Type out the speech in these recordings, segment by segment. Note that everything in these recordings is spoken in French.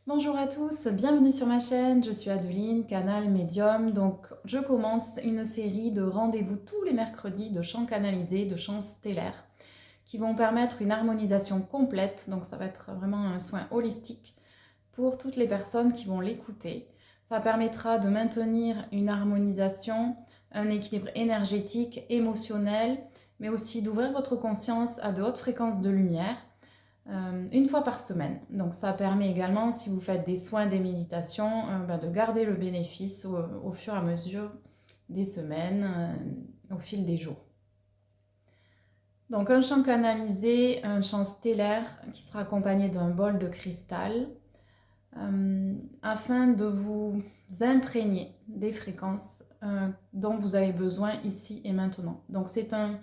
Bonjour à tous, bienvenue sur ma chaîne, je suis Adeline, canal Médium. Donc je commence une série de rendez-vous tous les mercredis de chants canalisés, de chants stellaires qui vont permettre une harmonisation complète. Donc ça va être vraiment un soin holistique pour toutes les personnes qui vont l'écouter. Ça permettra de maintenir une harmonisation, un équilibre énergétique, émotionnel, mais aussi d'ouvrir votre conscience à de hautes fréquences de lumière une fois par semaine. Donc ça permet également, si vous faites des soins, des méditations, de garder le bénéfice au fur et à mesure des semaines, au fil des jours. Donc un chant canalisé, un chant stellaire qui sera accompagné d'un bol de cristal afin de vous imprégner des fréquences dont vous avez besoin ici et maintenant. Donc c'est un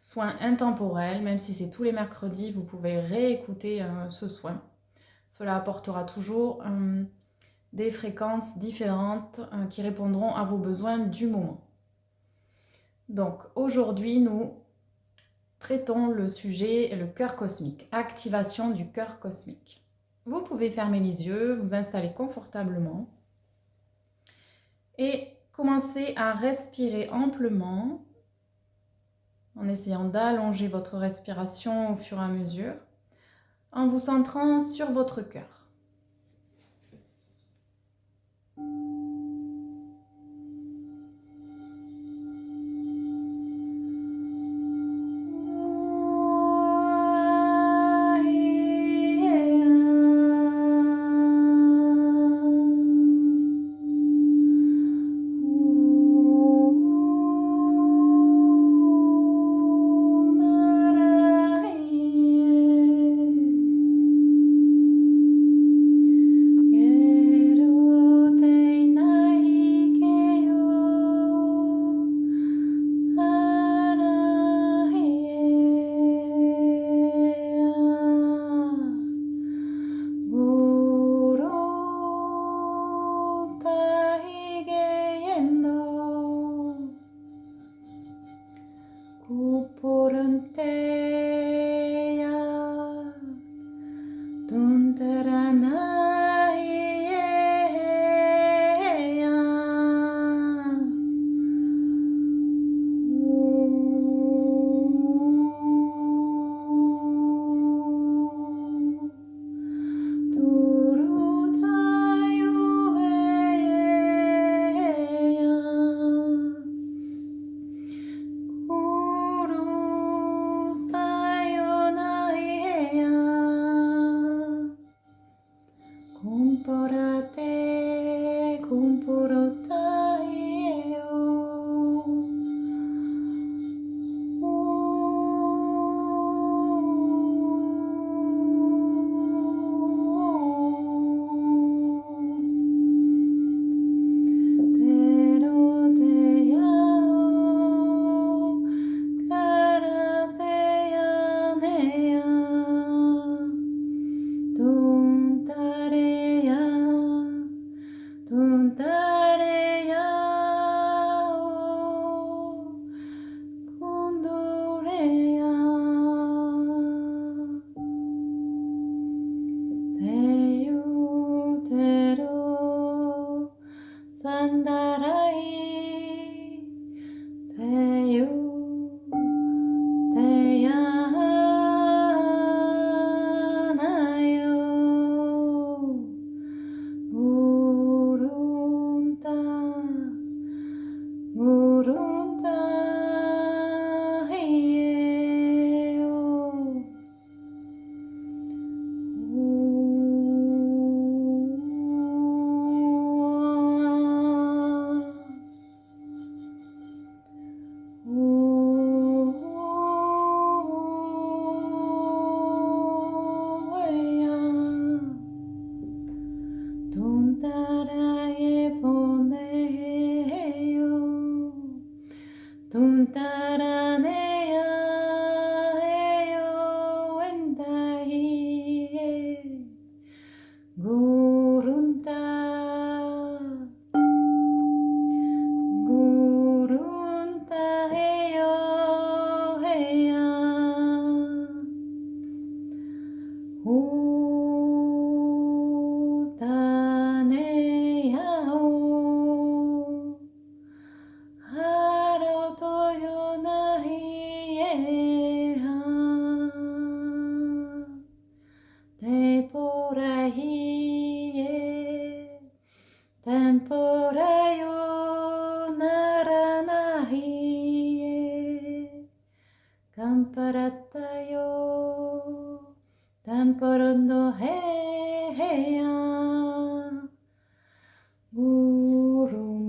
soin intemporel, même si c'est tous les mercredis, vous pouvez réécouter ce soin. Cela apportera toujours des fréquences différentes qui répondront à vos besoins du moment. Donc aujourd'hui, nous traitons le sujet le cœur cosmique, activation du cœur cosmique. Vous pouvez fermer les yeux, vous installer confortablement et commencer à respirer amplement en essayant d'allonger votre respiration au fur et à mesure, en vous centrant sur votre cœur. yo Tamporondo he he ya Burumbai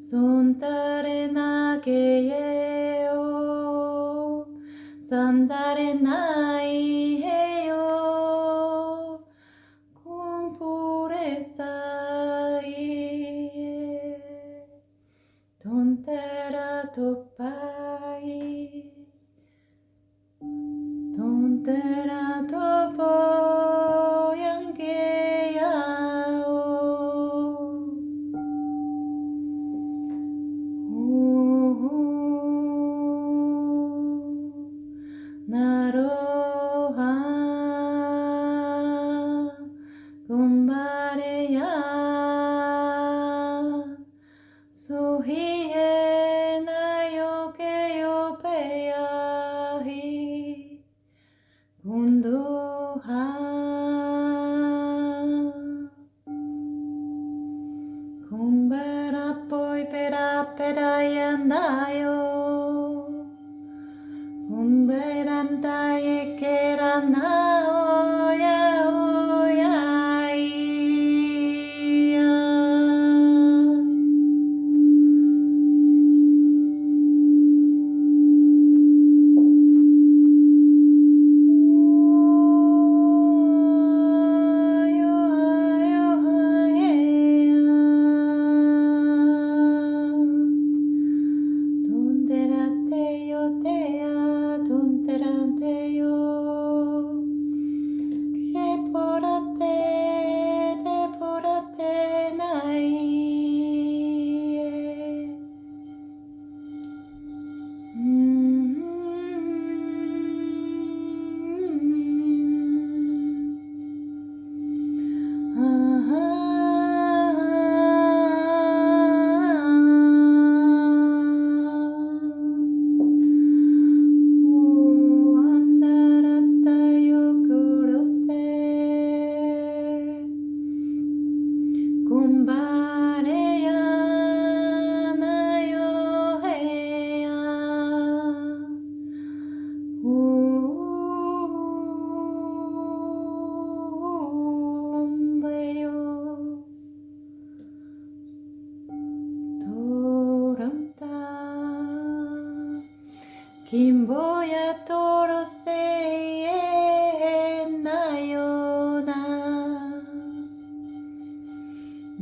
Sontare na ke ye o Sandare nai he yo Kumpure sai Tontera topai Tontera topo Yanke yao Naroha Kumbare ya Suhie na yoke yope ya hi Kunduha Kumbera poi pera pera yandayo Umberanta ye kerana oya oya iya Kimboya toro sei na yona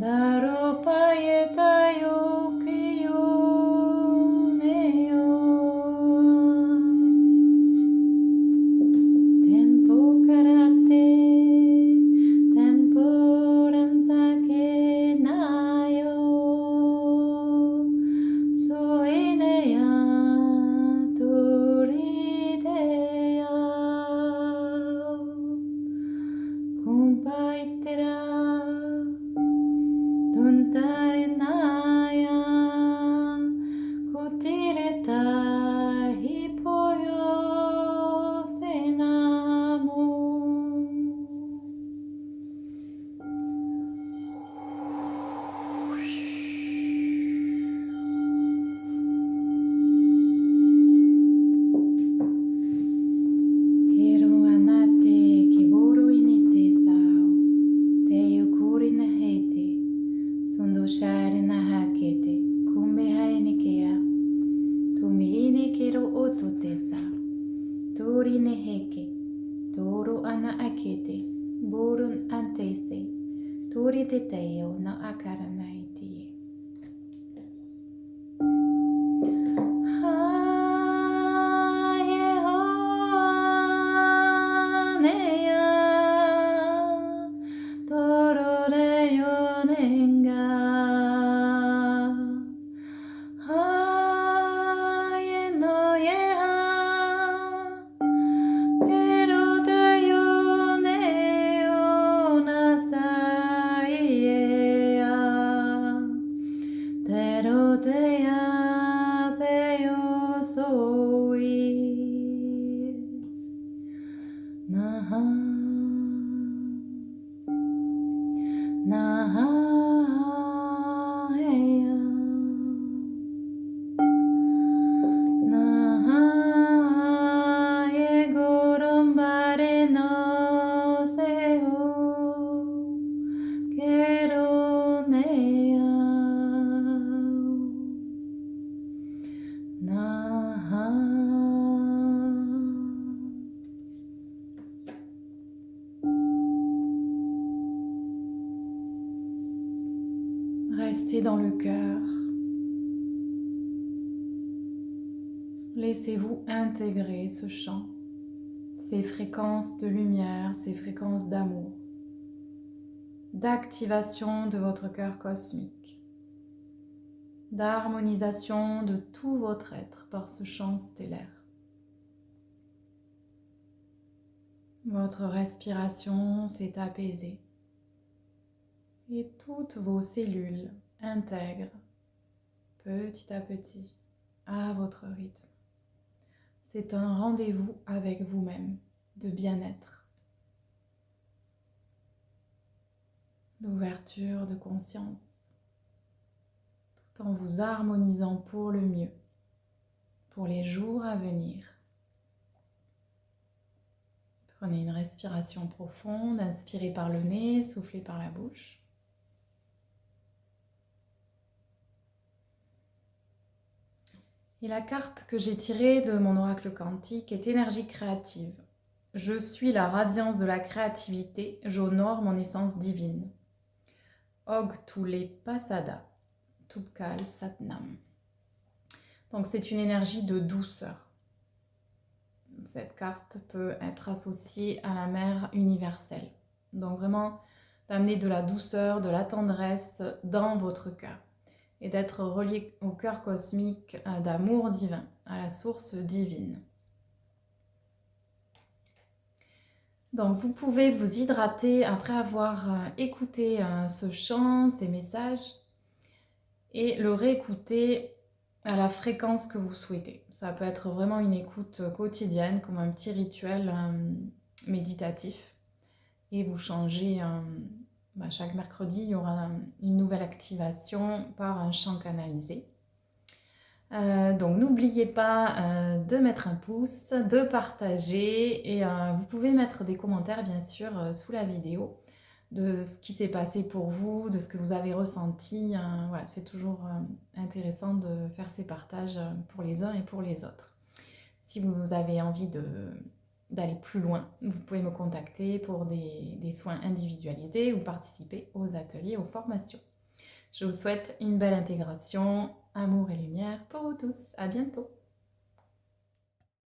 Daro payeta yo kiyo neyo Tempo karate Tempo rantake na yo Soineya Kumpaitera Tontare naya Kutireta Hipoyo Senamo Kero anate Kiburu inete sao Teyo kuri na hete Sundo share na hakete Kumbe haene kea Tumi ine kero oto tesa Tori ne heke Toro ana akete Borun antese Tori te teyo na akara naiti Pero te yo ne Nahaeya, Nahaye Gorombare no Seho Keronea Naha. Restez dans le cœur. Laissez-vous intégrer ce chant, ces fréquences de lumière, ces fréquences d'amour, d'activation de votre cœur cosmique, d'harmonisation de tout votre être par ce chant stellaire. Votre respiration s'est apaisée et toutes vos cellules intègrent petit à petit à votre rythme. C'est un rendez-vous avec vous-même de bien-être, d'ouverture de conscience, tout en vous harmonisant pour le mieux, pour les jours à venir. Prenez une respiration profonde, inspirez par le nez, soufflez par la bouche. Et la carte que j'ai tirée de mon oracle quantique est énergie créative. Je suis la radiance de la créativité, j'honore mon essence divine. Og Tule Pasada, Tupkal Satnam. Donc c'est une énergie de douceur. Cette carte peut être associée à la mère universelle. Donc vraiment d'amener de la douceur, de la tendresse dans votre cœur. Et d'être relié au cœur cosmique d'amour divin, à la source divine. Donc vous pouvez vous hydrater après avoir écouté ce chant, ces messages, et le réécouter à la fréquence que vous souhaitez. Ça peut être vraiment une écoute quotidienne, comme un petit rituel méditatif, et vous changez... chaque mercredi, il y aura une nouvelle activation par un chant canalisé. Donc n'oubliez pas de mettre un pouce, de partager et vous pouvez mettre des commentaires bien sûr sous la vidéo de ce qui s'est passé pour vous, de ce que vous avez ressenti. Voilà, c'est toujours intéressant de faire ces partages pour les uns et pour les autres. Si vous avez envie d'aller plus loin, vous pouvez me contacter pour des soins individualisés ou participer aux ateliers, aux formations. Je vous souhaite une belle intégration, amour et lumière pour vous tous. À bientôt.